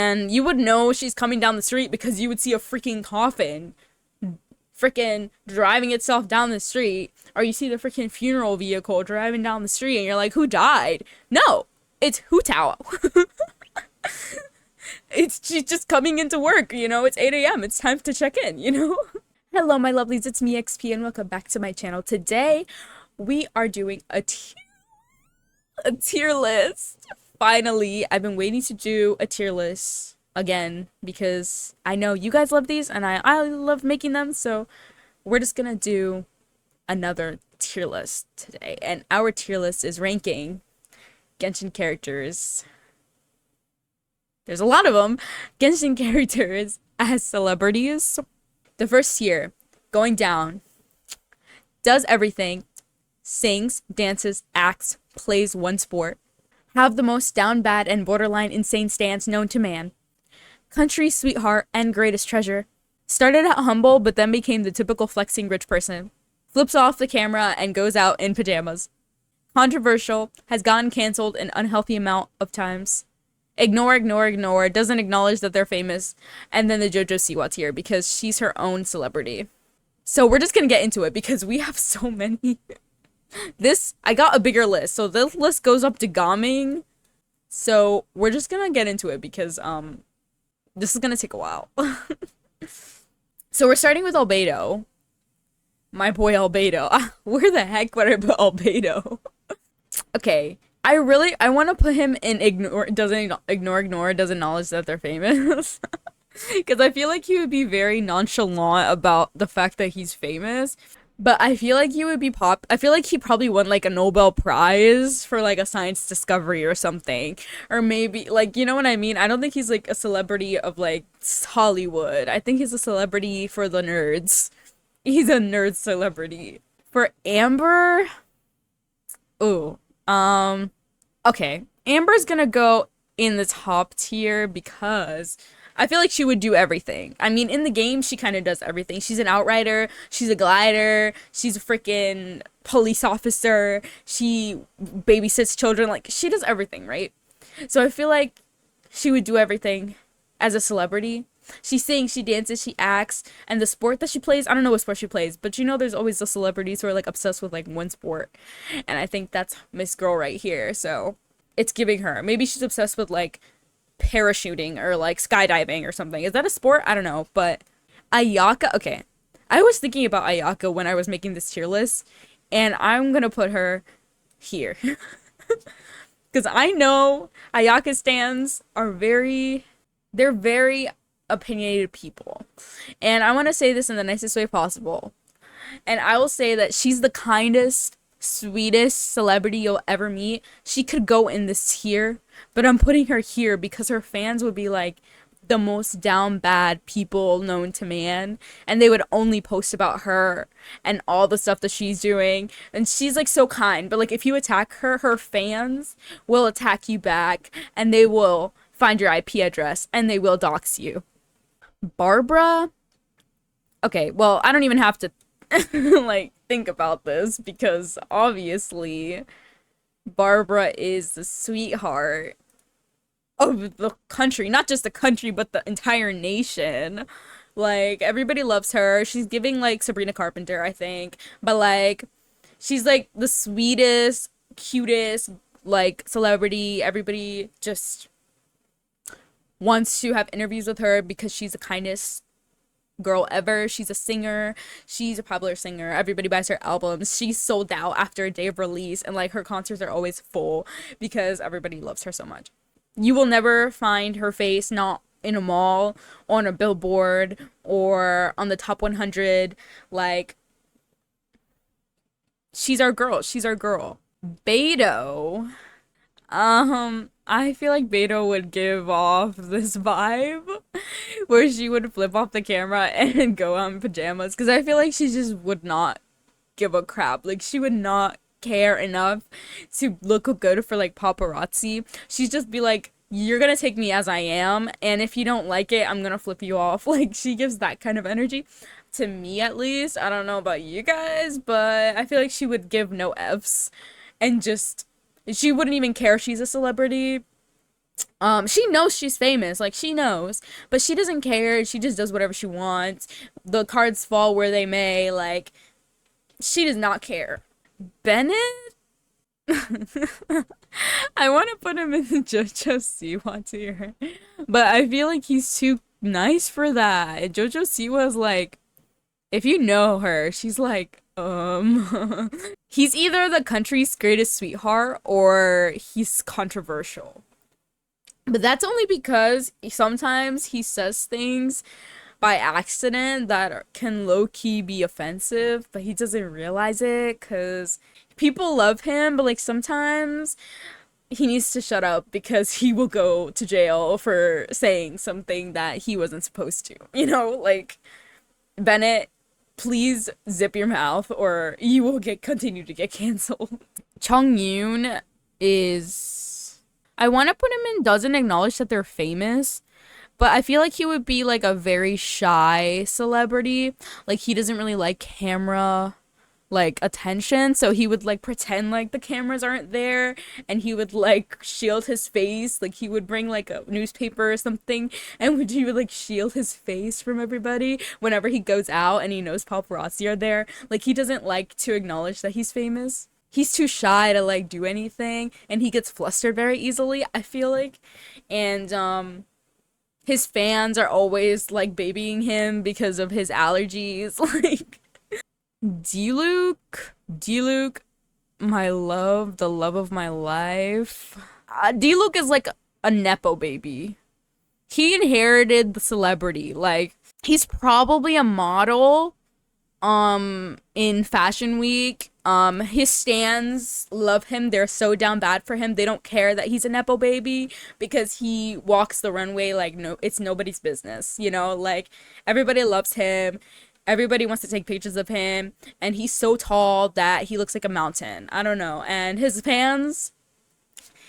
and you would know she's coming down the street because you would see a freaking coffin freaking driving itself down the street, or you see the freaking funeral vehicle driving down the street and you're like, who died? No, it's Hutao. She's just coming into work, you know, it's 8 a.m. It's time to check in, you know? Hello, my lovelies, it's me, XP, and welcome back to my channel. Today, we are doing a tier list. Finally, I've been waiting to do a tier list again because I know you guys love these and I love making them, so we're just gonna do another tier list today. And our tier list is ranking Genshin characters. There's a lot of them. Genshin characters as celebrities. The first tier, going down, does everything, sings, dances, acts, plays one sport, have the most down bad and borderline insane stance known to man, country sweetheart and greatest treasure, started out humble but then became the typical flexing rich person, flips off the camera and goes out in pajamas, controversial, has gotten cancelled an unhealthy amount of times, ignore, doesn't acknowledge that they're famous, and then the JoJo Siwa tier because she's her own celebrity. So we're just gonna get into it because we have so many. I got a bigger list, so this list goes up to Gaming. So we're just gonna get into it because this is gonna take a while. So we're starting with Albedo. My boy Albedo. Where the heck would I put Albedo? Okay. I want to put him in doesn't acknowledge that they're famous. Because I feel like he would be very nonchalant about the fact that he's famous. But I feel like he would be I feel like he probably won like a Nobel Prize for like a science discovery or something. Or maybe like, you know what I mean? I don't think he's like a celebrity of like Hollywood. I think he's a celebrity for the nerds. He's a nerd celebrity. For Amber, ooh. Okay. Amber's gonna go in the top tier because I feel like she would do everything. I mean, in the game, she kind of does everything. She's an outrider, she's a glider, she's a freaking police officer, she babysits children, like, she does everything, right? So I feel like she would do everything as a celebrity. She sings, she dances, she acts, and the sport that she plays, I don't know what sport she plays, but you know there's always the celebrities who are like obsessed with like one sport. And I think that's Miss Girl right here, so it's giving her. Maybe she's obsessed with like parachuting or like skydiving or something. Is that a sport? I don't know, but Ayaka, okay. I was thinking about Ayaka when I was making this tier list, and I'm gonna put her here. Because I know Ayaka stans are they're very opinionated people. And I want to say this in the nicest way possible. And I will say that she's the kindest, sweetest celebrity you'll ever meet. She could go in this tier, but I'm putting her here because her fans would be like the most down bad people known to man, and they would only post about her and all the stuff that she's doing. And she's like so kind, but like if you attack her, her fans will attack you back, and they will find your IP address and they will dox you. Barbara, okay, well, I don't even have to like think about this because obviously Barbara is the sweetheart of the country, not just the country but the entire nation. Like, everybody loves her. She's giving like Sabrina Carpenter, I think, but like she's like the sweetest, cutest like celebrity. Everybody just wants to have interviews with her because she's the kindest girl ever. She's a singer. She's a popular singer. Everybody buys her albums. She's sold out after a day of release, and like her concerts are always full because everybody loves her so much. You will never find her face not in a mall, on a billboard, or on the top 100. Like, she's our girl. She's our girl. Beto. I feel like Beto would give off this vibe where she would flip off the camera and go out in pajamas, because I feel like she just would not give a crap. Like, she would not care enough to look good for like paparazzi. She'd just be like, you're gonna take me as I am, and if you don't like it, I'm gonna flip you off. Like, she gives that kind of energy to me, at least. I don't know about you guys, but I feel like she would give no F's and just, she wouldn't even care if she's a celebrity. She knows she's famous, like she knows, but she doesn't care. She just does whatever she wants. The cards fall where they may, like she does not care. Bennett, I want to put him in the JoJo Siwa tier, but I feel like he's too nice for that. JoJo Siwa is like, if you know her, she's like, he's either the country's greatest sweetheart or he's controversial. But that's only because sometimes he says things by accident that can low key be offensive, but he doesn't realize it because people love him, but like sometimes he needs to shut up because he will go to jail for saying something that he wasn't supposed to. Like Bennett, please zip your mouth or you will get continue to get canceled. Chung Yoon is, I want to put him in doesn't acknowledge that they're famous, but I feel like he would be like a very shy celebrity. Like he doesn't really like camera like attention, so he would like pretend like the cameras aren't there and he would like shield his face. Like he would bring like a newspaper or something and he would like shield his face from everybody whenever he goes out and he knows paparazzi are there. Like he doesn't like to acknowledge that he's famous. He's too shy to like do anything and he gets flustered very easily, I feel like. And his fans are always like babying him because of his allergies. Like D-Luke, my love, the love of my life. D-Luke is like a nepo baby. He inherited the celebrity. Like he's probably a model in Fashion Week. His stans love him. They're so down bad for him. They don't care that he's a nepo baby because he walks the runway like no, it's nobody's business. Like everybody loves him. Everybody wants to take pictures of him, and he's so tall that he looks like a mountain. I don't know. And his fans,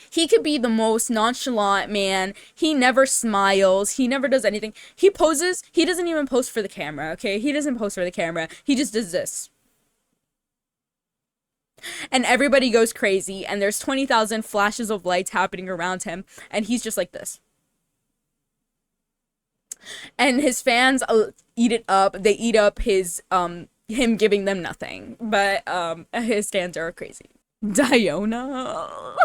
he could be the most nonchalant man. He never smiles. He never does anything. He poses. He doesn't even pose for the camera, okay? He doesn't pose for the camera. He just does this. And everybody goes crazy, and there's 20,000 flashes of lights happening around him, and he's just like this. And his fans eat it up. They eat up his him giving them nothing. But his fans are crazy. Diona.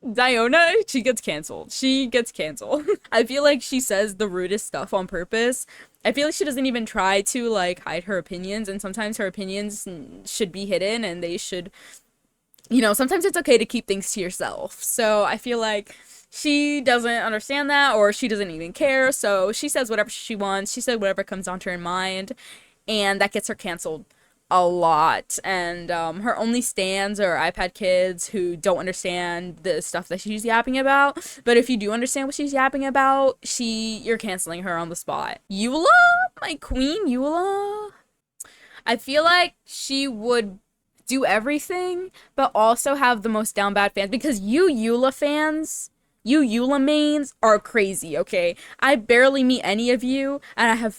Diona, she gets canceled. She gets canceled. I feel like she says the rudest stuff on purpose. I feel like she doesn't even try to like hide her opinions, and sometimes her opinions should be hidden and they should, sometimes it's okay to keep things to yourself. So I feel like she doesn't understand that or she doesn't even care. So she says whatever she wants. She said whatever comes onto her mind, and that gets her canceled a lot. And her only stans are iPad kids who don't understand the stuff that she's yapping about. But if you do understand what she's yapping about, you're canceling her on the spot. Eula, my queen, Eula. I feel like she would do everything, but also have the most down bad fans because you Eula fans. You Eula mains are crazy, okay? I barely meet any of you, and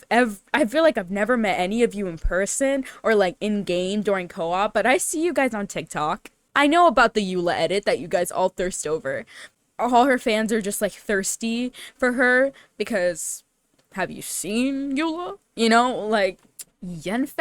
I feel like I've never met any of you in person or like in game during co-op, but I see you guys on TikTok. I know about the Eula edit that you guys all thirst over. All her fans are just like thirsty for her because have you seen Eula? Like Yenfei.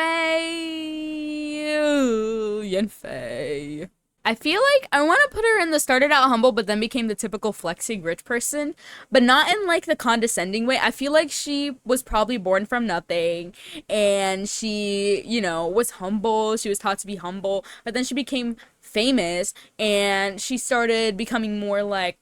I feel like I want to put her in the started out humble but then became the typical flexing rich person, but not in like the condescending way. I feel like she was probably born from nothing and she, was humble. She was taught to be humble, but then she became famous and she started becoming more like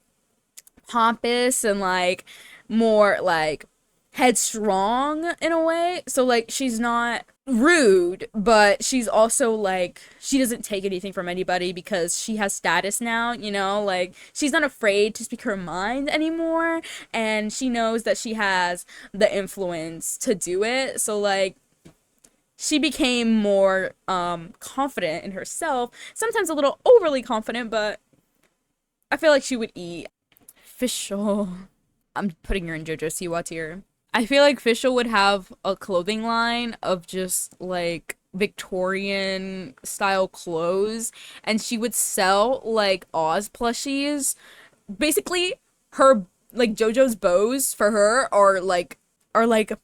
pompous and like more like headstrong in a way. So like she's not rude, but she's also like she doesn't take anything from anybody because she has status now, like she's not afraid to speak her mind anymore and she knows that she has the influence to do it. So like she became more confident in herself, sometimes a little overly confident, but I feel like she would eat. Fischl. I'm putting her in JoJo Siwa tier. I feel like Fischl would have a clothing line of just like Victorian style clothes and she would sell like Oz plushies. Basically, her like JoJo's bows for her are like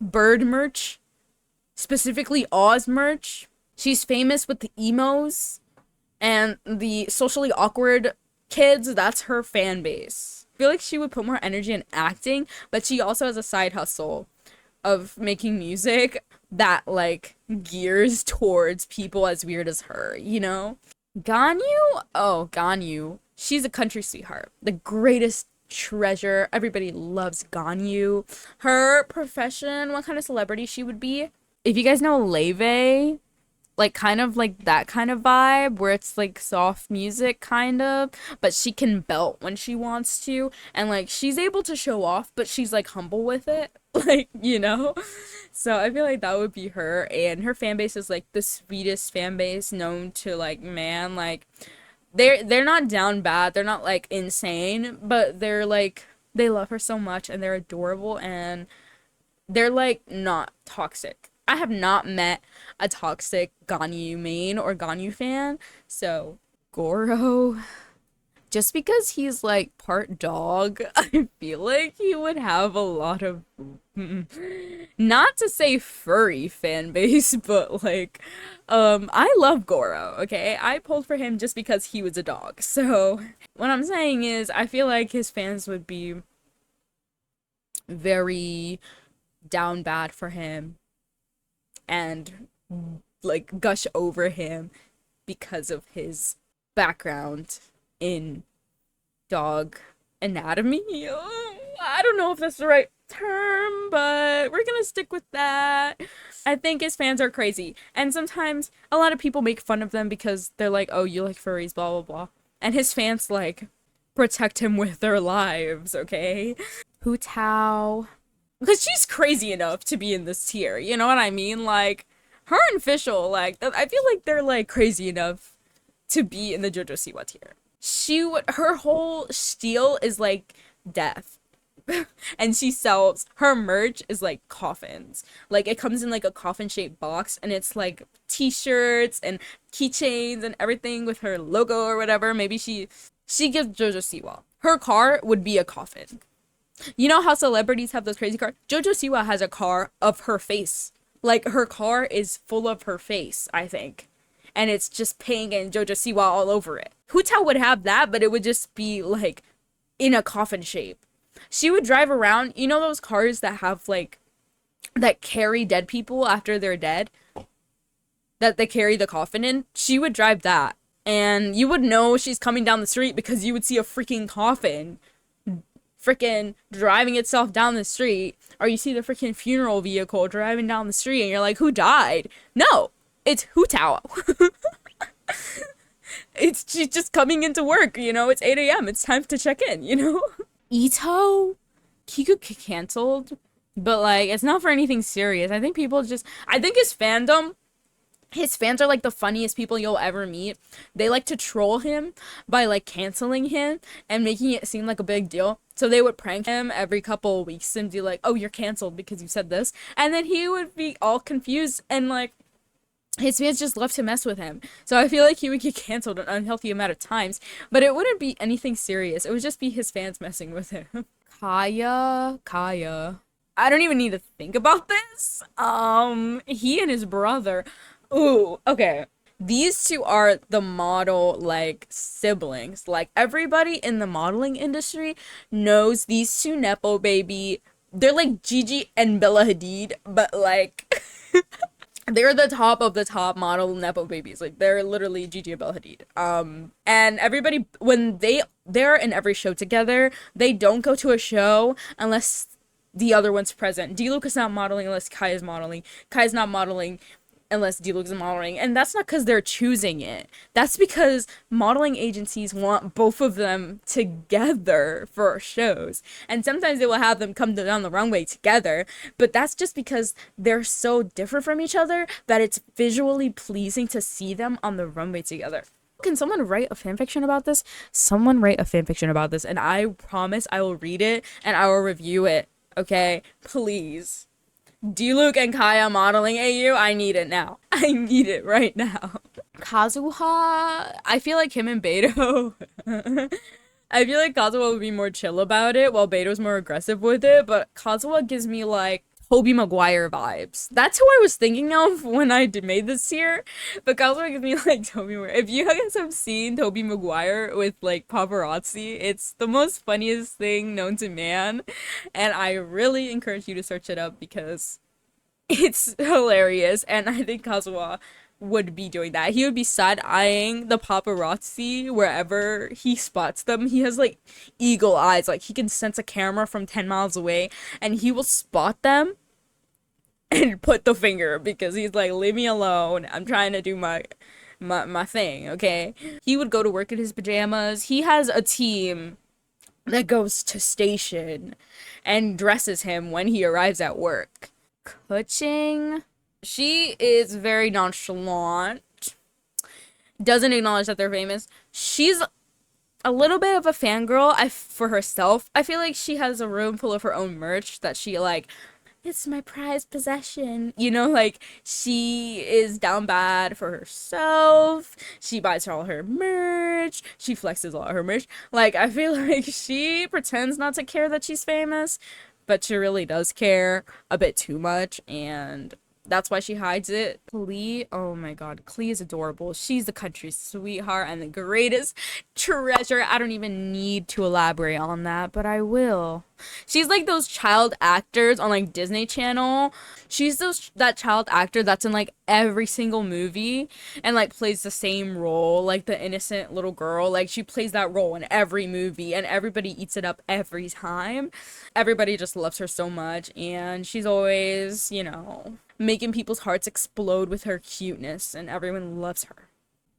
bird merch, specifically Oz merch. She's famous with the emos and the socially awkward kids. That's her fan base. I feel like she would put more energy in acting, but she also has a side hustle of making music that like gears towards people as weird as her, you know? Ganyu? Oh, Ganyu. She's a country sweetheart. The greatest treasure. Everybody loves Ganyu. Her profession, what kind of celebrity she would be? If you guys know Leve, like kind of like that kind of vibe where it's like soft music kind of, but she can belt when she wants to, and like she's able to show off, but she's like humble with it. Like, you know? So I feel like that would be her, and her fan base is like the sweetest fan base known to like man, like they're not down bad, they're not like insane, but they're like they love her so much and they're adorable and they're like not toxic. I have not met a toxic Ganyu main or Ganyu fan. So, Goro, just because he's like part dog, I feel like he would have a lot of, not to say furry fan base, but like, I love Goro, okay? I pulled for him just because he was a dog. So, what I'm saying is, I feel like his fans would be very down bad for him and like gush over him because of his background in dog anatomy. I don't know if that's the right term, but we're gonna stick with that. I think his fans are crazy, and sometimes a lot of people make fun of them because they're like, oh, you like furries, blah blah blah, and his fans like protect him with their lives, okay? Hu Tao, because she's crazy enough to be in this tier, you know what I mean? Like, her and Fischl, like, I feel like they're, like, crazy enough to be in the JoJo Siwa tier. Her whole steal is, like, death. And she sells, her merch is, like, coffins. Like, it comes in, like, a coffin-shaped box, and it's, like, t-shirts and keychains and everything with her logo or whatever. Maybe she gives JoJo Siwa. Her car would be a coffin. You know how celebrities have those crazy cars? JoJo Siwa has a car of her face. Like, her car is full of her face, I think. And it's just pink and JoJo Siwa all over it. Hu Tao would have that, but it would just be, like, in a coffin shape. She would drive around, you know those cars that have, like, that carry dead people after they're dead? That they carry the coffin in? She would drive that. And you would know she's coming down the street because you would see a freaking coffin freaking driving itself down the street, or you see the freaking funeral vehicle driving down the street and you're like, who died? No, it's Hu Tao. She's just coming into work, you know, it's 8 a.m. It's time to check in, you know? Ito, he could get canceled, but like, it's not for anything serious. I think his fans are like the funniest people you'll ever meet. They like to troll him by like canceling him and making it seem like a big deal. So they would prank him every couple of weeks and be like, oh, you're canceled because you said this. And then he would be all confused and like his fans just love to mess with him. So I feel like he would get canceled an unhealthy amount of times, but it wouldn't be anything serious. It would just be his fans messing with him. Kaya. I don't even need to think about this. He and his brother. Ooh, okay. These two are the model, like, siblings. Like, everybody in the modeling industry knows these two Nepo baby. They're like Gigi and Bella Hadid, but, like, they're the top of the top model Nepo babies. Like, they're literally Gigi and Bella Hadid. And everybody, when they're in every show together, they don't go to a show unless the other one's present. D-Luke is not modeling unless Kai is modeling. Kai's not modeling unless D-Luke is modeling, and that's not because they're choosing it. That's because modeling agencies want both of them together for shows, and sometimes they will have them come down the runway together, but that's just because they're so different from each other that it's visually pleasing to see them on the runway together. Can someone write a fanfiction about this? Someone write a fanfiction about this, and I promise I will read it and I will review it, okay? Please. D-Luke and Kaya modeling AU, I need it now. I need it right now. Kazuha, I feel like him and Beto. I feel like Kazuha would be more chill about it, while Beto's more aggressive with it. But Kazuha gives me like Tobey Maguire vibes. That's who I was thinking of when I made this here. But Kazuha gives me like Tobey Maguire. If you guys have seen Tobey Maguire with like paparazzi, it's the most funniest thing known to man, and I really encourage you to search it up because it's hilarious, and I think Kazuha would be doing that. He would be side eyeing the paparazzi wherever he spots them. He has like eagle eyes, like he can sense a camera from 10 miles away, and he will spot them and put the finger because he's like, leave me alone. I'm trying to do my thing, okay? He would go to work in his pajamas. He has a team that goes to station and dresses him when he arrives at work. Kuching. She is very nonchalant, doesn't acknowledge that they're famous. She's a little bit of a fangirl for herself. I feel like she has a room full of her own merch that she like, it's my prized possession. You know, like she is down bad for herself. She buys all her merch. She flexes all her merch. Like, I feel like she pretends not to care that she's famous, but she really does care a bit too much, and that's why she hides it. Klee, oh my god, Klee is adorable. She's the country's sweetheart and the greatest treasure. I don't even need to elaborate on that, but I will. She's like those child actors on like Disney Channel. She's that child actor that's in like every single movie and like plays the same role, like the innocent little girl. Like she plays that role in every movie and everybody eats it up every time. Everybody just loves her so much, and she's always, making people's hearts explode with her cuteness, and everyone loves her.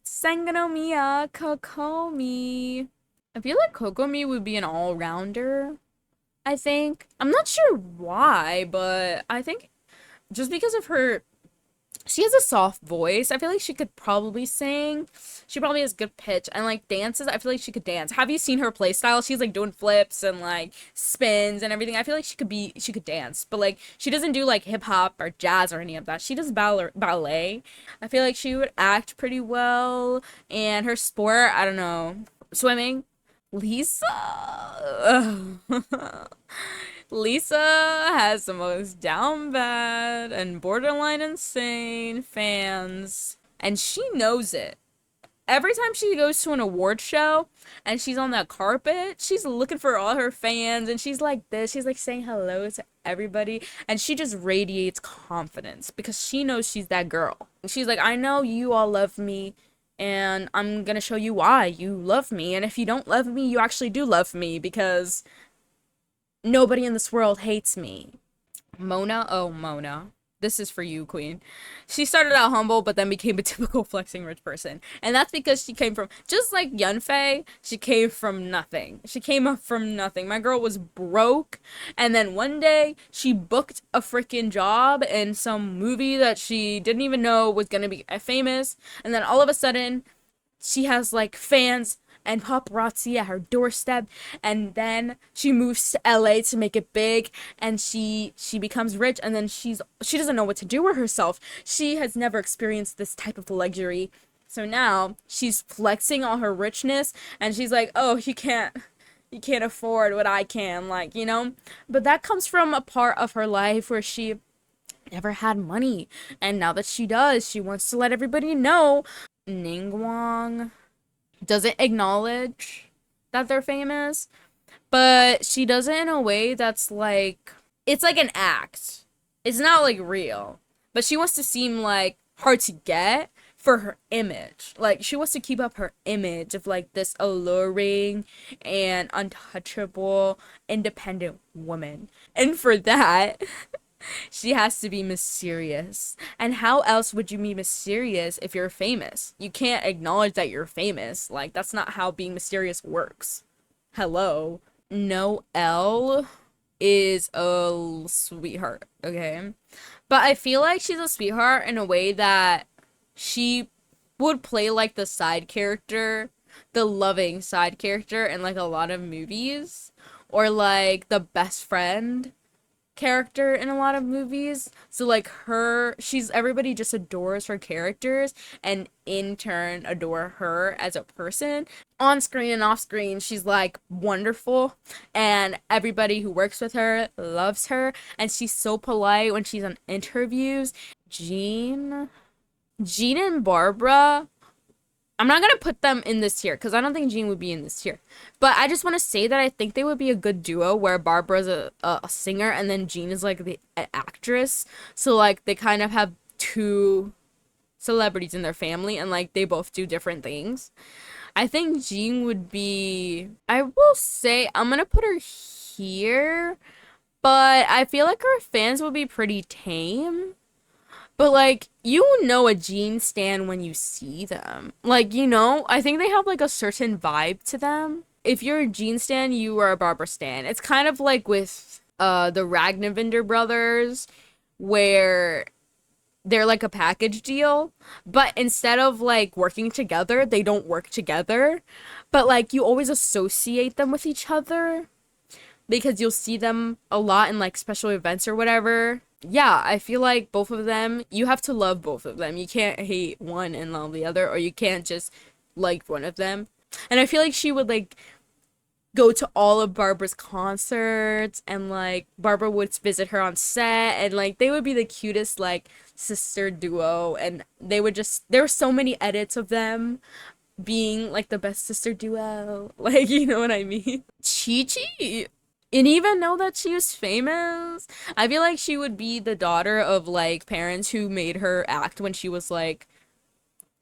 Sangonomiya Kokomi. I feel like Kokomi would be an all-rounder, I think. I'm not sure why, but I think just because of her, she has a soft voice. I feel like she could probably sing. She probably has good pitch, and like dances, I feel like she could dance. Have you seen her play style? She's like doing flips and like spins and everything. I feel like she could dance, but like she doesn't do like hip hop or jazz or any of that. She does ballet. I feel like she would act pretty well, and her sport, I don't know, swimming. Lisa. Lisa has the most down bad and borderline insane fans, and she knows it. Every time she goes to an award show and she's on that carpet, she's looking for all her fans, and she's like this. She's like saying hello to everybody, and she just radiates confidence because she knows she's that girl. She's like, I know you all love me, and I'm gonna show you why you love me. And if you don't love me, you actually do love me because nobody in this world hates me. Mona, oh Mona. This is for you, queen. She started out humble, but then became a typical flexing rich person. And that's because she came from, just like Yunfei, she came from nothing. She came up from nothing. My girl was broke, and then one day, she booked a freaking job in some movie that she didn't even know was gonna be famous, and then all of a sudden, she has like fans and paparazzi at her doorstep, and then she moves to LA to make it big, and she becomes rich, and then she doesn't know what to do with herself. She has never experienced this type of luxury. So now she's flexing all her richness, and she's like, "Oh, you can't afford what I can," like, But that comes from a part of her life where she never had money, and now that she does, she wants to let everybody know. Ningguang doesn't acknowledge that they're famous, but she does it in a way that's like, it's like an act. It's not like real, but she wants to seem like hard to get for her image. Like, she wants to keep up her image of like this alluring and untouchable independent woman. And for that, she has to be mysterious. And how else would you be mysterious if you're famous? You can't acknowledge that you're famous. Like, that's not how being mysterious works. Hello. Noelle is a sweetheart, okay? But I feel like she's a sweetheart in a way that she would play like the side character, the loving side character in like a lot of movies, or like the best friend character in a lot of movies. So like she's everybody just adores her characters and in turn adore her as a person. On screen and off screen, she's like wonderful and everybody who works with her loves her and she's so polite when she's on interviews. Jean Jean and Barbara, I'm not gonna put them in this tier because I don't think Jean would be in this tier. But I just want to say that I think they would be a good duo where Barbara's a singer and then Jean is like the actress. So like they kind of have two celebrities in their family and like they both do different things. I think Jean would be. I will say I'm gonna put her here, but I feel like her fans would be pretty tame. But like you know a Jean stan when you see them. Like, I think they have like a certain vibe to them. If you're a Jean stan, you are a Barbara stan. It's kind of like with the Ragnavinder brothers where they're like a package deal, but instead of like working together, they don't work together. But like you always associate them with each other because you'll see them a lot in like special events or whatever. Yeah, I feel like both of them, you have to love both of them. You can't hate one and love the other, or you can't just like one of them. And I feel like she would like go to all of Barbara's concerts and like Barbara would visit her on set and like they would be the cutest like sister duo and they would just there were so many edits of them being like the best sister duo. Like, you know what I mean? Chi Chi. And even know that she was famous. I feel like she would be the daughter of like parents who made her act when she was like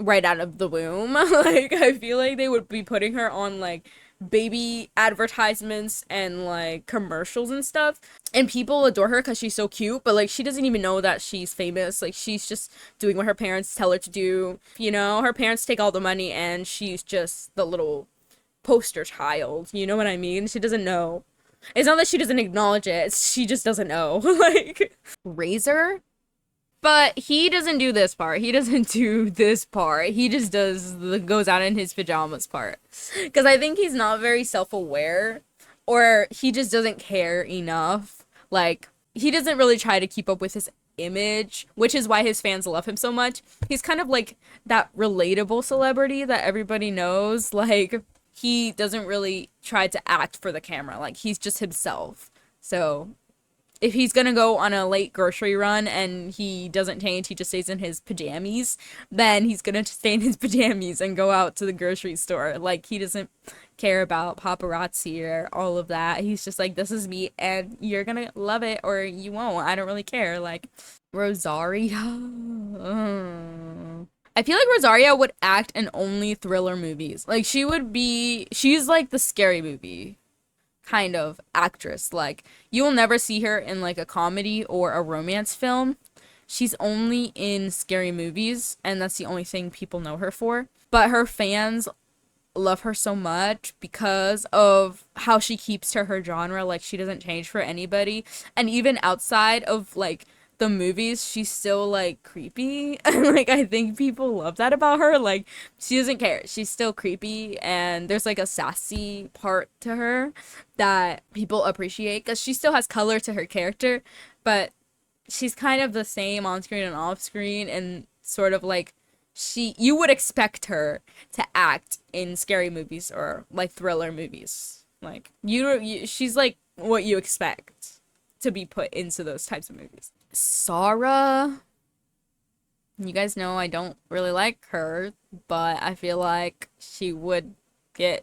right out of the womb. Like I feel like they would be putting her on like baby advertisements and like commercials and stuff. And people adore her because she's so cute, but like she doesn't even know that she's famous. Like she's just doing what her parents tell her to do. Her parents take all the money and she's just the little poster child. You know what I mean? She doesn't know. It's not that she doesn't acknowledge it, she just doesn't know. Like, Razor? But he doesn't do this part. He doesn't do this part. He just does the goes out in his pajamas part. Because I think he's not very self-aware. Or he just doesn't care enough. Like, he doesn't really try to keep up with his image, which is why his fans love him so much. He's kind of like that relatable celebrity that everybody knows. Like, he doesn't really try to act for the camera. Like, he's just himself. So, if he's gonna go on a late grocery run and he doesn't change, he just stays in his pajamas, then he's gonna stay in his pajamas and go out to the grocery store. Like, he doesn't care about paparazzi or all of that. He's just like, this is me and you're gonna love it or you won't. I don't really care. Like, Rosario. I feel like Rosario would act in only thriller movies. Like, she's like the scary movie kind of actress. Like, you will never see her in like a comedy or a romance film. She's only in scary movies, and that's the only thing people know her for. But her fans love her so much because of how she keeps to her genre. Like, she doesn't change for anybody. And even outside of like the movies, she's still like creepy. Like, I think people love that about her. Like, she doesn't care, she's still creepy, and there's like a sassy part to her that people appreciate because she still has color to her character, but she's kind of the same on screen and off screen, and sort of like you would expect her to act in scary movies or like thriller movies. Like, she's like what you expect to be put into those types of movies. Sarah, you guys know I don't really like her, but I feel like she would get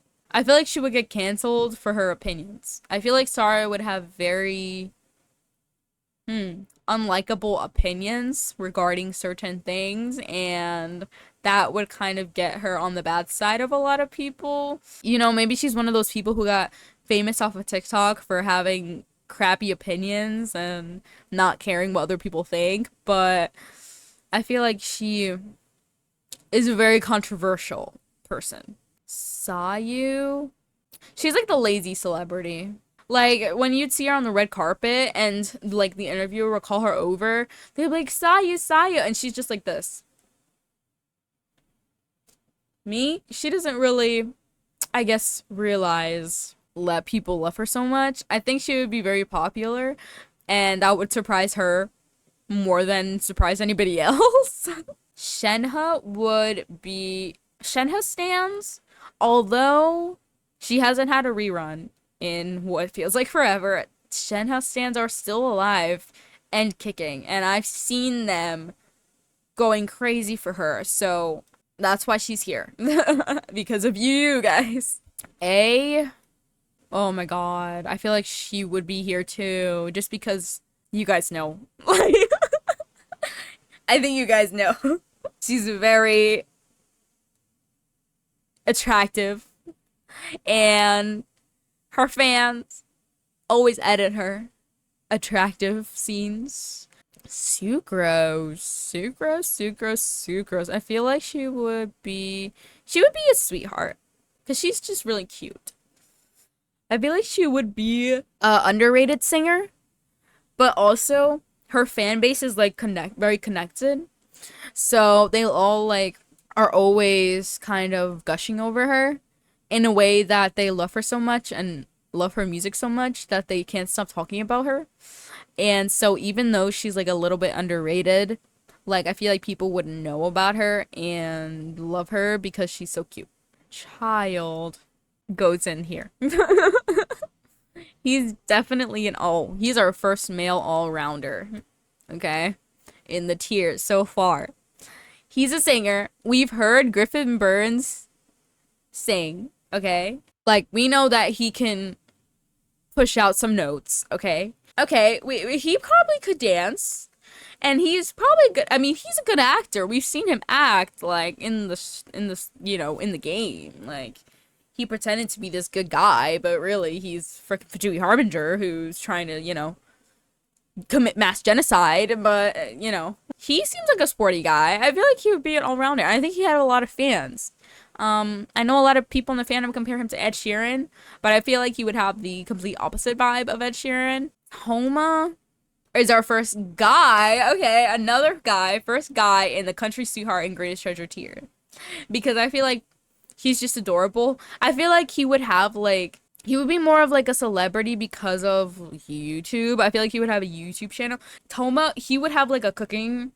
canceled for her opinions. I feel like Sarah would have very unlikable opinions regarding certain things, and that would kind of get her on the bad side of a lot of people. Maybe she's one of those people who got famous off of TikTok for having crappy opinions and not caring what other people think, but I feel like she is a very controversial person. Sayu, she's like the lazy celebrity. Like, when you'd see her on the red carpet and like the interviewer would call her over, they'd be like, Sayu, Sayu, and she's just like this. She doesn't really, I guess, realize let people love her so much. I think she would be very popular and that would surprise her more than surprise anybody else. Shenhe stands, although she hasn't had a rerun in what feels like forever. Shenhe stands are still alive and kicking, and I've seen them going crazy for her. So that's why she's here. Because of you guys. A, oh my god. I feel like she would be here too. Just because you guys know. Like, I think you guys know. She's very attractive. And her fans always edit her attractive scenes. Sucrose. I feel like she would be a sweetheart because she's just really cute. I feel like she would be a underrated singer, but also her fan base is like very connected. So they all like are always kind of gushing over her in a way that they love her so much and love her music so much that they can't stop talking about her. And so even though she's like a little bit underrated, like I feel like people would know about her and love her because she's so cute. Child goes in here. He's definitely he's our first male all-rounder. Okay? In the tiers so far. He's a singer. We've heard Griffin Burns sing, okay? Like we know that he can push out some notes, okay? Okay, he probably could dance, and he's probably good. I mean, he's a good actor. We've seen him act like in the game. Like he pretended to be this good guy, but really he's freaking Fajui Harbinger who's trying to commit mass genocide. But he seems like a sporty guy. I feel like he would be an all rounder. I think he had a lot of fans. I know a lot of people in the fandom compare him to Ed Sheeran, but I feel like he would have the complete opposite vibe of Ed Sheeran. Homa is our first guy. Okay, another guy. First guy in the Country Sweetheart and Greatest Treasure tier. Because I feel like he's just adorable. I feel like he would be more of like a celebrity because of YouTube. I feel like he would have a YouTube channel. Toma, he would have like a cooking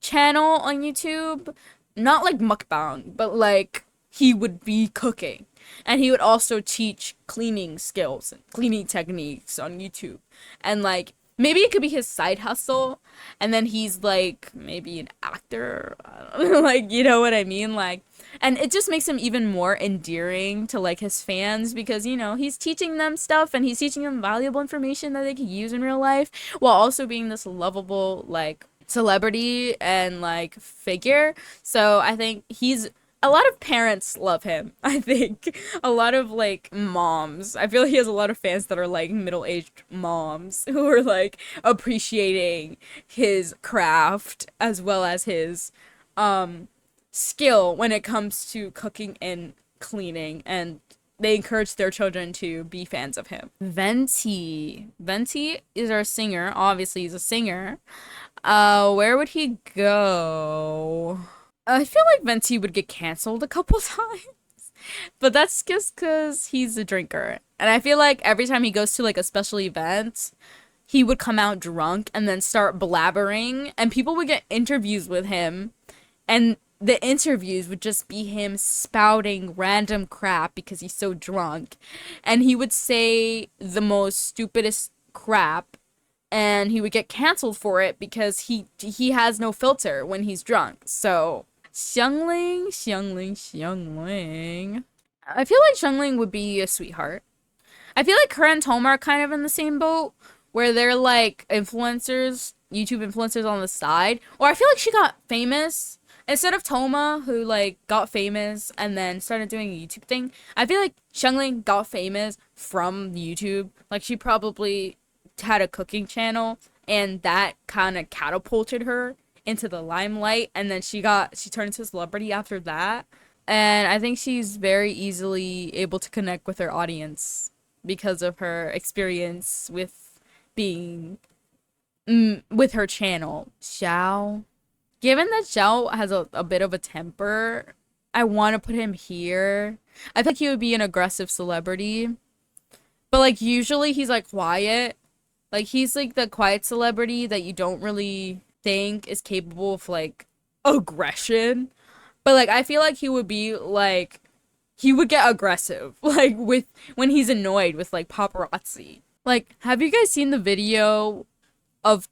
channel on YouTube. Not like mukbang, but like he would be cooking. And he would also teach cleaning skills and cleaning techniques on YouTube. And like maybe it could be his side hustle, and then he's like maybe an actor. I don't know, like you know what I mean? Like, and it just makes him even more endearing to like his fans because he's teaching them stuff and he's teaching them valuable information that they can use in real life while also being this lovable like celebrity and like figure. So I think a lot of parents love him. I think a lot of like moms. I feel like he has a lot of fans that are like middle-aged moms who are like appreciating his craft as well as his skill when it comes to cooking and cleaning, and they encourage their children to be fans of him. Venti is our singer. Obviously he's a singer. Where would he go? I feel like Venti would get canceled a couple times. But that's just because he's a drinker. And I feel like every time he goes to like a special event, he would come out drunk and then start blabbering. And people would get interviews with him. And the interviews would just be him spouting random crap because he's so drunk. And he would say the most stupidest crap. And he would get canceled for it because he has no filter when he's drunk. So Xiangling. I feel like Xiangling would be a sweetheart. I feel like her and Toma are kind of in the same boat where they're like influencers, YouTube influencers on the side. Or I feel like she got famous instead of Toma, who like got famous and then started doing a YouTube thing. I feel like Xiangling got famous from YouTube. Like she probably had a cooking channel and that kind of catapulted her into the limelight, and then she turned into a celebrity after that. And I think she's very easily able to connect with her audience because of her experience with being with her channel. Xiao, given that Xiao has a bit of a temper, I want to put him here. I think he would be an aggressive celebrity, but like usually he's like quiet Like he's like the quiet celebrity that you don't really think is capable of like aggression. But like I feel like he would be like he would get aggressive like with when he's annoyed with like paparazzi. Like have you guys seen the video of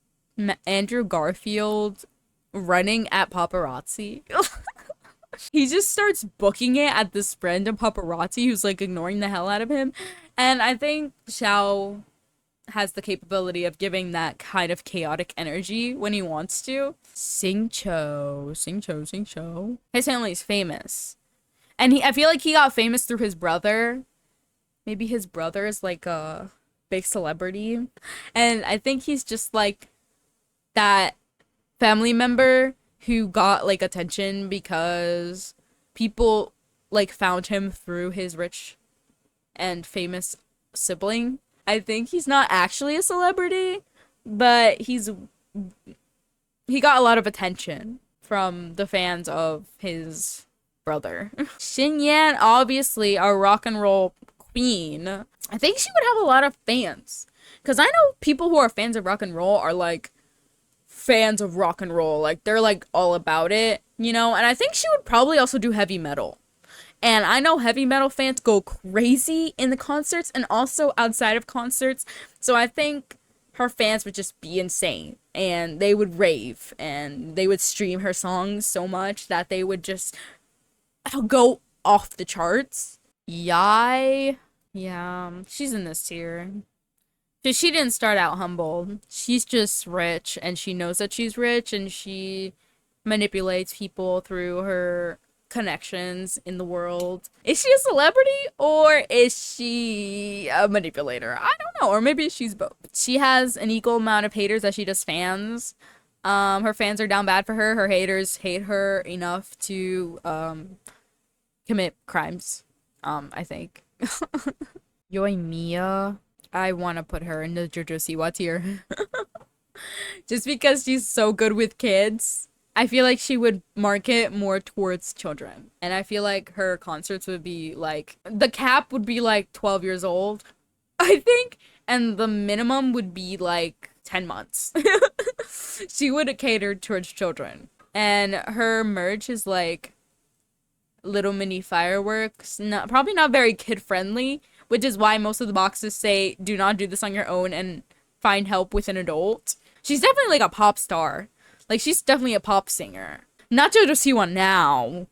Andrew Garfield running at paparazzi? He just starts booking it at this random paparazzi who's like ignoring the hell out of him. And I think Xiao has the capability of giving that kind of chaotic energy when he wants to. Sing Cho. His family's famous. And I feel like he got famous through his brother. Maybe his brother is like a big celebrity. And I think he's just like that family member who got like attention because people like found him through his rich and famous sibling. I think he's not actually a celebrity, but he got a lot of attention from the fans of his brother. Xinyan, obviously a rock and roll queen. I think she would have a lot of fans. Because I know people who are fans of rock and roll are like fans of rock and roll. Like they're like all about it, you know? And I think she would probably also do heavy metal. And I know heavy metal fans go crazy in the concerts and also outside of concerts. So I think her fans would just be insane. And they would rave. And they would stream her songs so much that they would just go off the charts. Yai. Yeah, she's in this tier. Because she didn't start out humble. She's just rich. And she knows that she's rich. And she manipulates people through her connections in the world. Is she a celebrity or is she a manipulator? I don't know. Or maybe she's both. She has an equal amount of haters that she does fans. Her fans are down bad for her. Her haters hate her enough to commit crimes. I think. Yoimiya. I want to put her in the JoJo Siwa tier. Just because she's so good with kids. I feel like she would market more towards children. And I feel like her concerts would be like, the cap would be like 12 years old, I think. And the minimum would be like 10 months. She would cater towards children. And her merch is like little mini fireworks. Probably not very kid friendly, which is why most of the boxes say, do not do this on your own and find help with an adult. She's definitely like a pop star. Like, she's definitely a pop singer. Not JoJo Siwa now.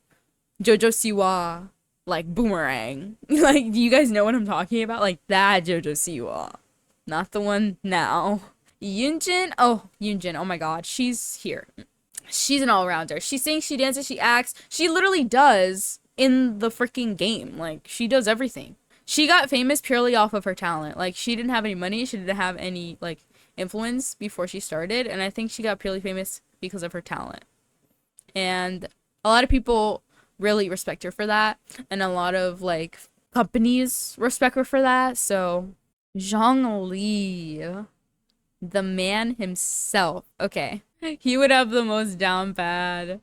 JoJo Siwa, like, Boomerang. Like, do you guys know what I'm talking about? Like, that JoJo Siwa. Not the one now. Yunjin. Oh my god. She's here. She's an all-rounder. She sings, she dances, she acts. She literally does in the freaking game. Like, she does everything. She got famous purely off of her talent. Like, she didn't have any money. She didn't have any, like, influence before she started. And I think she got purely famous because of her talent. And a lot of people really respect her for that. And a lot of, like, companies respect her for that. So, Zhang Li, the man himself. Okay. He would have the most down bad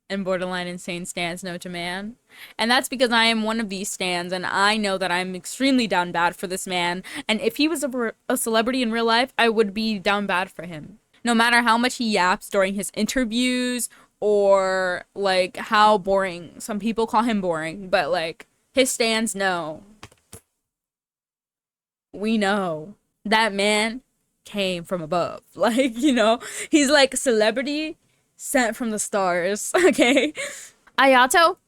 and borderline insane stans known to man. And that's because I am one of these stans, and I know that I'm extremely down bad for this man. And if he was a celebrity in real life, I would be down bad for him. No matter how much he yaps during his interviews, or, like, how boring. Some people call him boring, but, like, his stans know. We know. That man came from above. Like, you know, he's like celebrity sent from the stars. Okay. Ayato.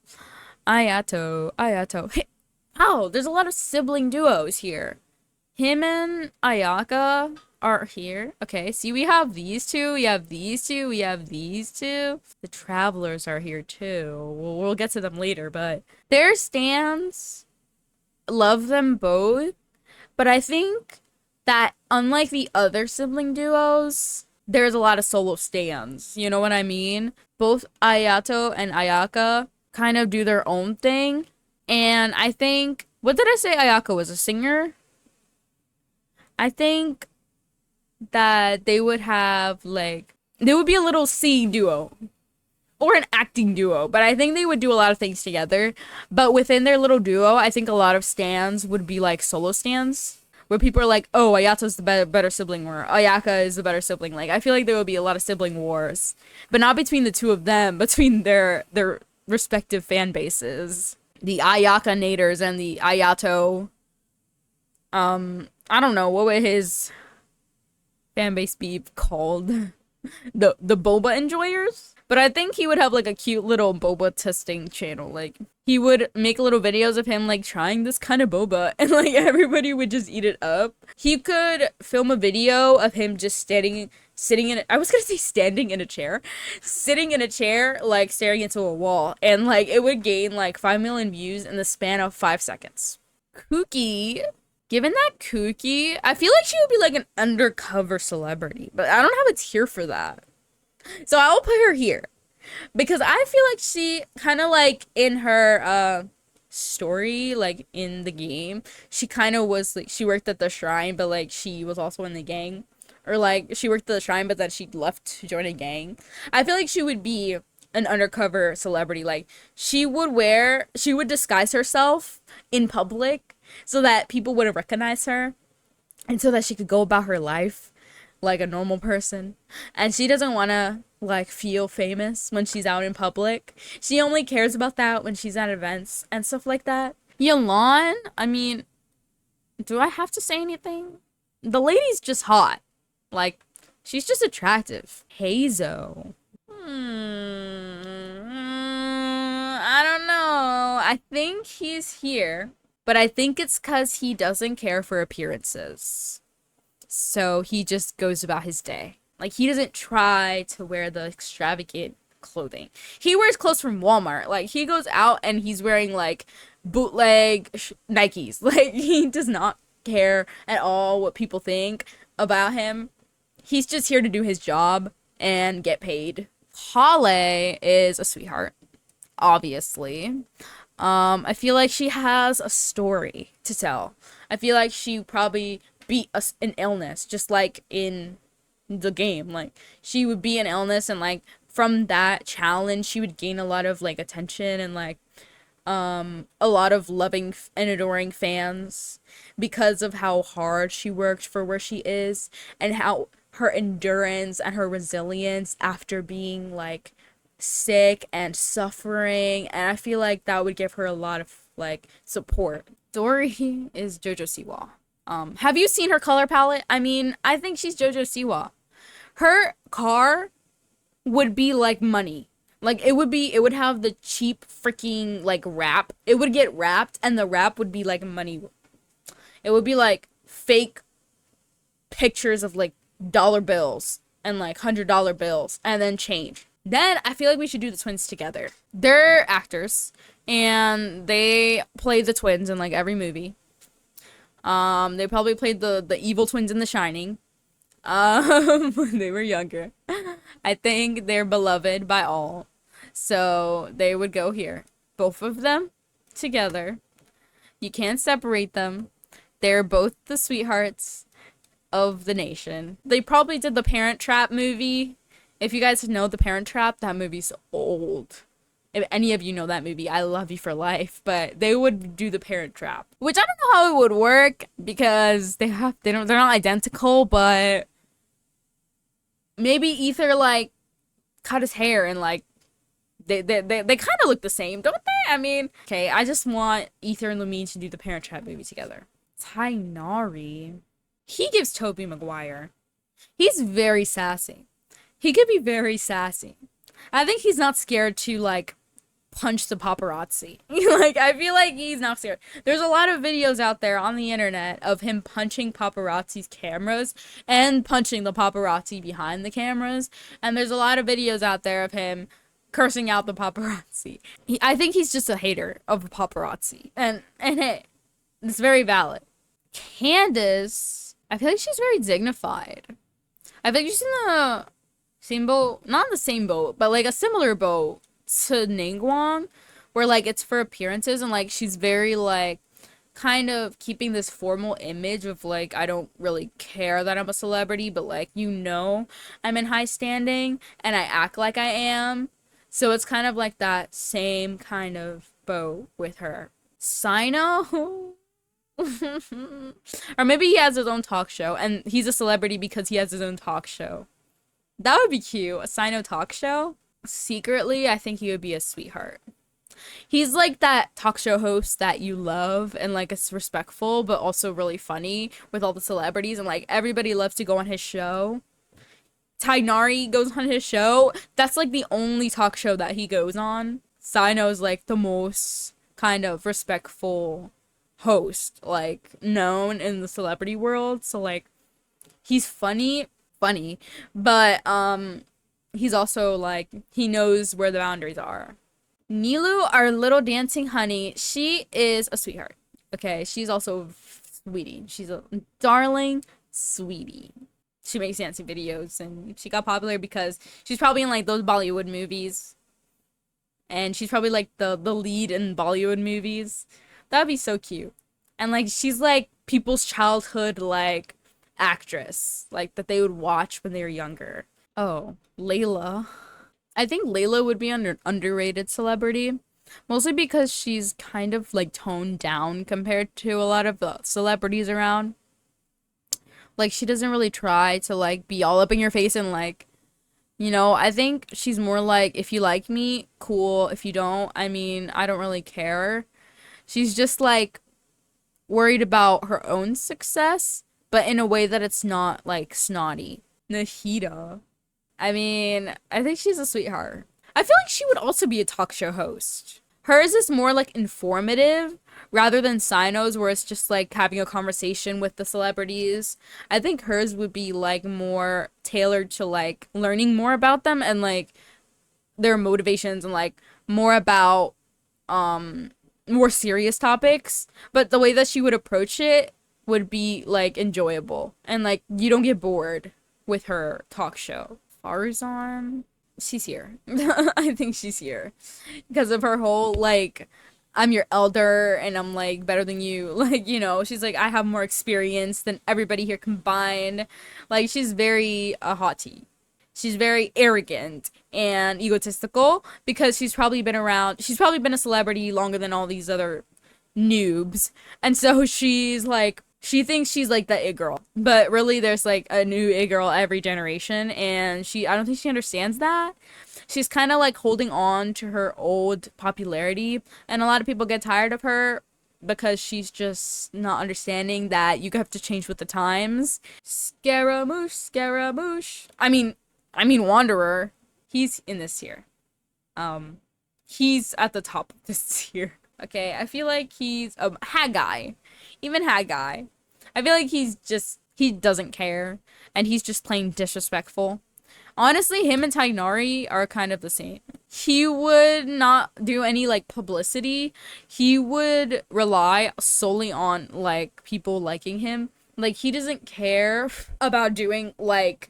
Hey, oh, there's a lot of sibling duos here. Him and Ayaka are here. Okay, see, we have these two, we have these two, we have these two. The travelers are here too. We'll get to them later, but their stans love them both. But I think that unlike the other sibling duos, there's a lot of solo stans. You know what I mean? Both Ayato and Ayaka kind of do their own thing. And I think, what did I say Ayaka was, a singer? I think that they would have, like, they would be a little singing duo. Or an acting duo. But I think they would do a lot of things together. But within their little duo, I think a lot of stans would be, like, solo stans. where people are like, oh, Ayato's the better sibling, or Ayaka is the better sibling. Like, I feel like there will be a lot of sibling wars, but not between the two of them, between their respective fan bases. The Ayaka naders and the Ayato. I don't know, what would his fan base be called? The boba enjoyers? But I think he would have like a cute little boba testing channel. Like, he would make little videos of him like trying this kind of boba, and like everybody would just eat it up. He could film a video of him just sitting in I was gonna say standing in a chair. Sitting in a chair, like staring into a wall, and like it would gain like 5 million views in the span of 5 seconds. Kooky. Given that Kooky, I feel like she would be like an undercover celebrity, but I don't have a tier for that. So I'll put her here. Because I feel like she kind of like in her story, like in the game, she kind of was like, she worked at the shrine, but like she was also in the gang. Or like she worked at the shrine, but then she left to join a gang. I feel like she would be an undercover celebrity. Like, she would disguise herself in public so that people wouldn't recognize her, and so that she could go about her life like a normal person. And she doesn't want to like feel famous when she's out in public. She only cares about that when she's at events and stuff like that. Yelan, I mean, do I have to say anything? The lady's just hot. Like, she's just attractive. Hazo. I don't know. I think he's here, but I think it's because he doesn't care for appearances. So he just goes about his day. Like, he doesn't try to wear the extravagant clothing. He wears clothes from Walmart. Like, he goes out and he's wearing, like, bootleg Nikes. Like, he does not care at all what people think about him. He's just here to do his job and get paid. Hale is a sweetheart, obviously. I feel like she has a story to tell. I feel like she probably beat an illness, just like in the game. Like, she would be an illness, and like from that challenge she would gain a lot of like attention and like a lot of loving and adoring fans because of how hard she worked for where she is, and how her endurance and her resilience after being like sick and suffering. And I feel like that would give her a lot of like support. Dory is JoJo Siwa. Have you seen her color palette? I mean, I think she's JoJo Siwa. Her car would be like money. Like, it would have the cheap freaking like wrap. It would get wrapped, and the wrap would be like money. It would be like fake pictures of like dollar bills and like $100 bills and then change. Then I feel like we should do the twins together. They're actors and they played the twins in like every movie. They probably played the evil twins in The Shining when they were younger. I think they're beloved by all, so they would go here. Both of them together. You can't separate them. They're both the sweethearts of the nation. They probably did the Parent Trap movie. If you guys know the Parent Trap, that movie's old. If any of you know that movie, I love you for life. But they would do the Parent Trap, which I don't know how it would work because they're not identical. But maybe Ether like cut his hair and like they kind of look the same, don't they? I mean, okay, I just want Ether and Lumine to do the Parent Trap movie together. Tainari. He gives Tobey Maguire. He's very sassy. He could be very sassy. I think he's not scared to, like, punch the paparazzi. Like, I feel like he's not scared. There's a lot of videos out there on the internet of him punching paparazzi's cameras and punching the paparazzi behind the cameras. And there's a lot of videos out there of him cursing out the paparazzi. I think he's just a hater of the paparazzi. And hey, it's very valid. Candace, I feel like she's very dignified. I think she's in the same boat, not in the same boat, but like a similar boat to Ningguang, where like it's for appearances, and like she's very like kind of keeping this formal image of like, I don't really care that I'm a celebrity, but like, you know, I'm in high standing and I act like I am. So it's kind of like that same kind of boat with her. Sino Or maybe he has his own talk show and he's a celebrity because he has his own talk show. That would be cute. A Sino talk show. Secretly, I think he would be a sweetheart. He's like that talk show host that you love and like it's respectful but also really funny with all the celebrities and like everybody loves to go on his show. Tainari goes on his show. That's like the only talk show that he goes on. Sino's like the most kind of respectful host like known in the celebrity world. So like he's funny, but he's also like he knows where the boundaries are. Nilu, our little dancing honey, she is a sweetheart. Okay, she's also sweetie. She's a darling sweetie. She makes dancing videos and she got popular because she's probably in like those Bollywood movies. And she's probably like the lead in Bollywood movies. That'd be so cute. And like she's like people's childhood like actress, like that they would watch when they were younger. Oh, Layla. I think Layla would be underrated celebrity, mostly because she's kind of like toned down compared to a lot of the celebrities around. Like she doesn't really try to like be all up in your face and like, I think she's more like if you like me, cool. If you don't, I mean, I don't really care. She's just like worried about her own success, but in a way that it's not like snotty. Nahida. I mean, I think she's a sweetheart. I feel like she would also be a talk show host. Hers is more like informative rather than Sino's where it's just like having a conversation with the celebrities. I think hers would be like more tailored to like learning more about them and like their motivations and like more about more serious topics. But the way that she would approach it would be like enjoyable and like you don't get bored with her talk show. Farzan, she's here. I think she's here because of her whole like I'm your elder and I'm like better than you. Like, she's like I have more experience than everybody here combined. Like she's very haughty. She's very arrogant and egotistical because she's probably been a celebrity longer than all these other noobs. And so she's like she thinks she's like the it girl, but really there's like a new it girl every generation, and I don't think she understands that. She's kind of like holding on to her old popularity, and a lot of people get tired of her because she's just not understanding that you have to change with the times. Scaramouche. I mean Wanderer. He's in this tier. He's at the top of this tier. Okay, I feel like he's a Haggai. Even Haggai. I feel like he doesn't care. And he's just plain disrespectful. Honestly, him and Tainari are kind of the same. He would not do any, like, publicity. He would rely solely on, like, people liking him. Like, he doesn't care about doing, like,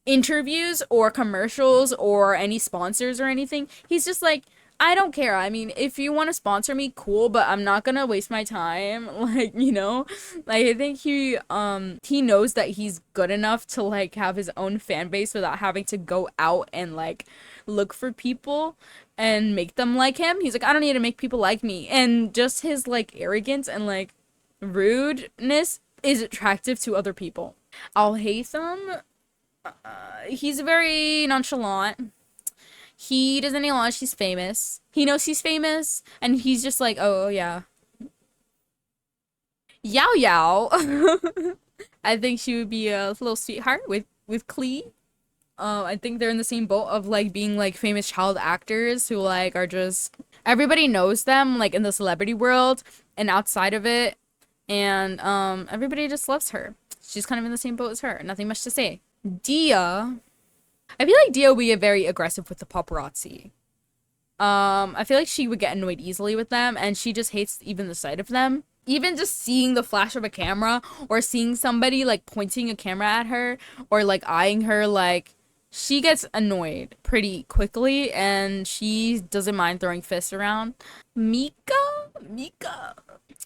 interviews or commercials or any sponsors or anything. He's just like, I don't care. I mean, if you want to sponsor me, cool, but I'm not gonna waste my time. Like, like I think he knows that he's good enough to like have his own fan base without having to go out and like look for people and make them like him. He's like, I don't need to make people like me. And just his like arrogance and like rudeness is attractive to other people. Al Haytham, he's very nonchalant. He doesn't acknowledge she's famous. He knows she's famous, and he's just like, oh, yeah. Yao Yao. I think she would be a little sweetheart with Klee. I think they're in the same boat of, like, being, like, famous child actors who, like, are just... Everybody knows them, like, in the celebrity world and outside of it. And, everybody just loves her. She's kind of in the same boat as her. Nothing much to say. Dia... I feel like Dia would be very aggressive with the paparazzi. I feel like she would get annoyed easily with them, and she just hates even the sight of them. Even just seeing the flash of a camera, or seeing somebody, like, pointing a camera at her, or, like, eyeing her, like, she gets annoyed pretty quickly, and she doesn't mind throwing fists around. Mika?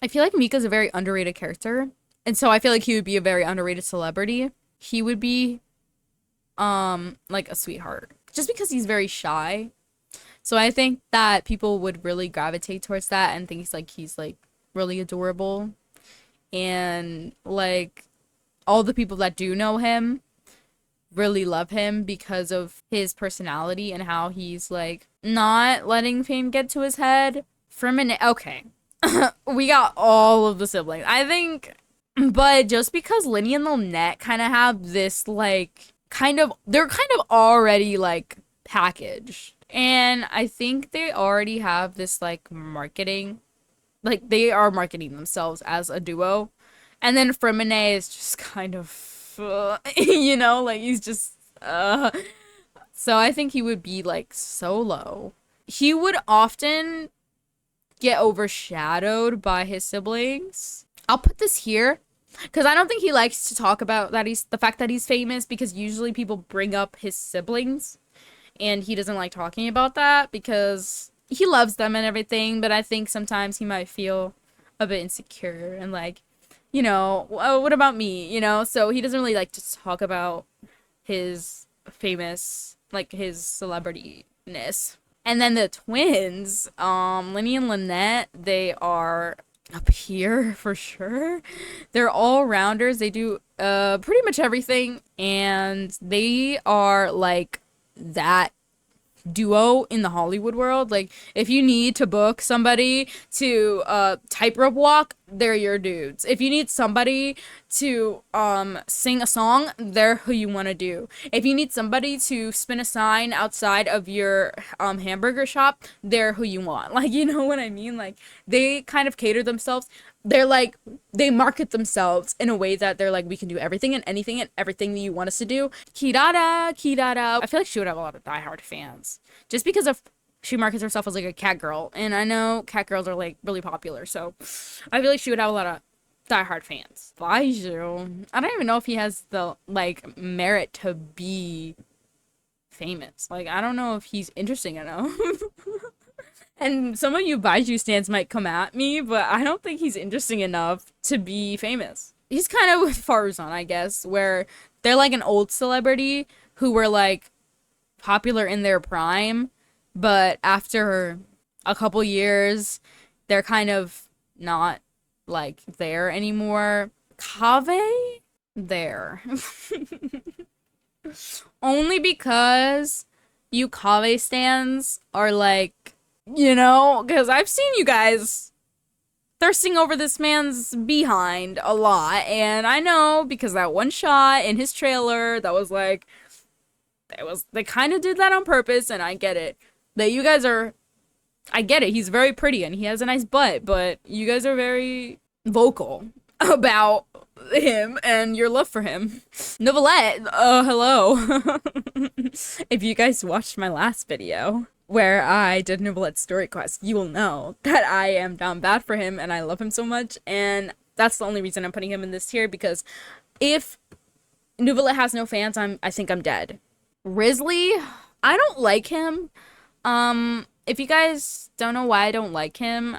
I feel like Mika's a very underrated character, and so I feel like he would be a very underrated celebrity. He would be like a sweetheart just because he's very shy, so I think that people would really gravitate towards that and think he's like really adorable and like all the people that do know him really love him because of his personality and how he's like not letting fame get to his head. From an okay, we got all of the siblings. I think, but just because Linny and Lynette kind of have this like they're kind of already like packaged, and I think they already have this like marketing, like they are marketing themselves as a duo, and then Freminet is just kind of, you know, like he's just, so I think he would be like solo. He would often get overshadowed by his siblings. I'll put this here because I don't think he likes to talk about that he's the fact that he's famous, because usually people bring up his siblings and he doesn't like talking about that because he loves them and everything, but I think sometimes he might feel a bit insecure and like, you know, what about me, you know? So he doesn't really like to talk about his famous, like his celebrityness. And then the twins, Linny and Lynette, they are up here for sure. They're all rounders. They do pretty much everything, and they are like that duo in the Hollywood world. Like if you need to book somebody to tightrope walk, they're your dudes. If you need somebody to sing a song, they're who you want to do. If you need somebody to spin a sign outside of your hamburger shop, they're who you want. Like, you know what I mean? Like they kind of cater themselves. They're like, they market themselves in a way that they're like, we can do everything and anything and everything that you want us to do. Kirara, Kirara. I feel like she would have a lot of diehard fans just because of she markets herself as like a cat girl, and I know cat girls are like really popular, so I feel like she would have a lot of diehard fans. Baiju, I don't even know if he has the like merit to be famous. Like I don't know if he's interesting enough. And some of you Baiju stans might come at me, but I don't think he's interesting enough to be famous. He's kind of with Faruzan, I guess, where they're like an old celebrity who were like popular in their prime, but after a couple years, they're kind of not like there anymore. Kave? There. Only because you Kave stans are like, you know, because I've seen you guys thirsting over this man's behind a lot, and I know because that one shot in his trailer that was like, they kind of did that on purpose, and I get it. That you guys are, I get it, he's very pretty and he has a nice butt, but you guys are very vocal about him and your love for him. Novelette, hello. If you guys watched my last video where I did Novelette's story quest, you will know that I am down bad for him and I love him so much, and that's the only reason I'm putting him in this tier, because if Novelette has no fans, I think I'm dead. Risley, I don't like him. If you guys don't know why I don't like him,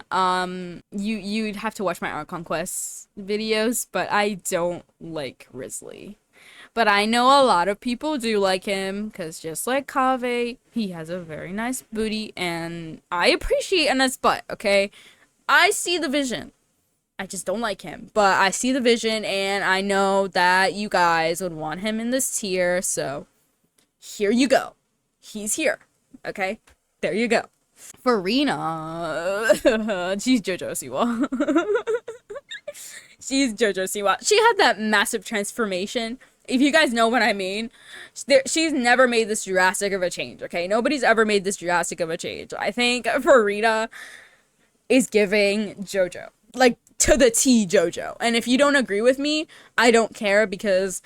you'd have to watch my Art Conquest videos, but I don't like Risley. But I know a lot of people do like him, because just like Kave, he has a very nice booty, and I appreciate a nice butt, okay? I see the vision. I just don't like him, but I see the vision, and I know that you guys would want him in this tier, so here you go. He's here, okay? There you go. Farina, she's JoJo Siwa. She's JoJo Siwa. She had that massive transformation. If you guys know what I mean, she's never made this drastic of a change, okay? Nobody's ever made this drastic of a change. I think Farina is giving JoJo. Like, to the T JoJo. And if you don't agree with me, I don't care, because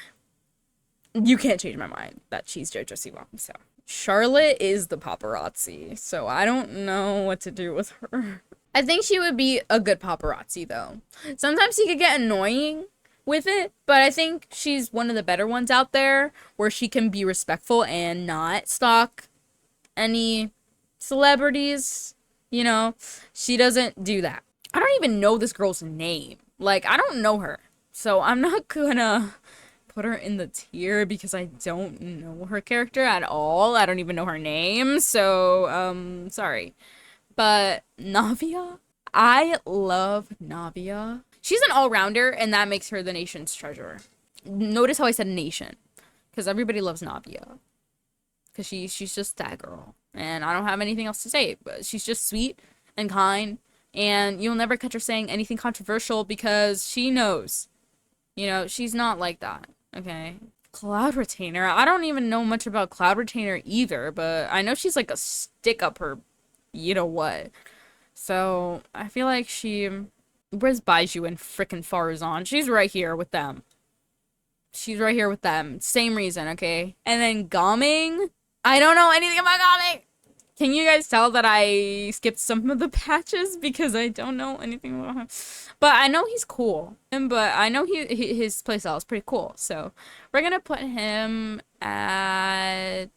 you can't change my mind that she's JoJo Siwa, so. Charlotte is the paparazzi, so I don't know what to do with her. I think she would be a good paparazzi, though. Sometimes she could get annoying with it, but I think she's one of the better ones out there where she can be respectful and not stalk any celebrities, you know? She doesn't do that. I don't even know this girl's name. Like, I don't know her, so I'm not gonna put her in the tier because I don't know her character at all. I don't even know her name, so sorry. But Navia, I love Navia. She's an all-rounder, and that makes her the nation's treasurer. Notice how I said nation, because everybody loves Navia. Because she's just that girl. And I don't have anything else to say, but she's just sweet and kind, and you'll never catch her saying anything controversial because she knows. You know, she's not like that, okay? Cloud Retainer. I don't even know much about Cloud Retainer either, but I know she's like a stick up her, you know what. So, I feel like she... Where's Baiju and frickin' Farazan? She's right here with them. She's right here with them. Same reason, okay? And then Gaming? I don't know anything about Gaming! Can you guys tell that I skipped some of the patches because I don't know anything about him? But I know he's cool. But I know his playstyle is pretty cool. So we're gonna put him at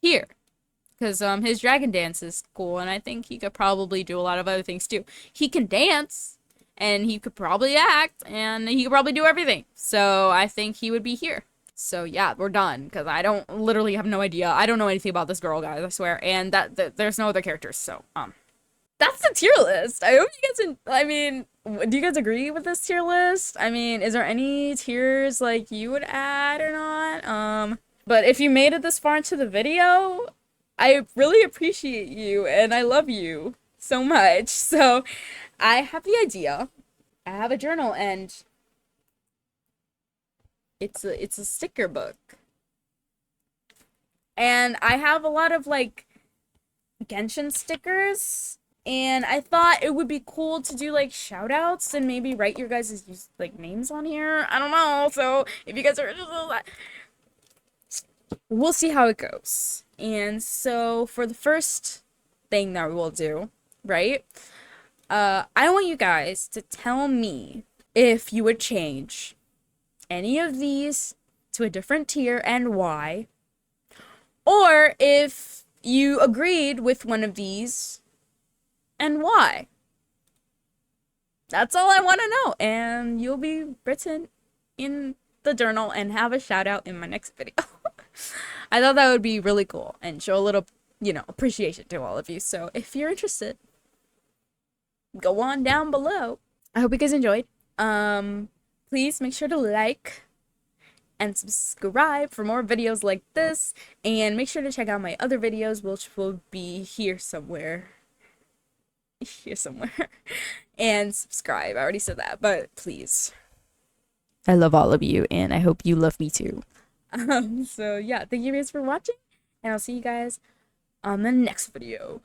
here. Because his dragon dance is cool, and I think he could probably do a lot of other things too. He can dance, and he could probably act, and he could probably do everything. So I think he would be here. So yeah, we're done, because I don't literally have no idea. I don't know anything about this girl, guys, I swear. And that there's no other characters, so that's the tier list. I hope you guys, I mean, do you guys agree with this tier list? I mean, is there any tiers like you would add or not? But if you made it this far into the video, I really appreciate you, and I love you so much. So I have the idea. I have a journal, and it's a sticker book. And I have a lot of like Genshin stickers, and I thought it would be cool to do like shout outs and maybe write your guys' like names on here. I don't know. So if you guys are interested, we'll see how it goes. And so for the first thing that we'll do, right? I want you guys to tell me if you would change any of these to a different tier and why, or if you agreed with one of these and why. That's all I want to know, and you'll be written in the journal and have a shout out in my next video. I thought that would be really cool and show a little, you know, appreciation to all of you. So if you're interested, go on down below. I hope you guys enjoyed. Please make sure to like and subscribe for more videos like this, and make sure to check out my other videos, which will be here somewhere. And subscribe. I already said that, but please. I love all of you, and I hope you love me too. So yeah, thank you guys for watching, and I'll see you guys on the next video.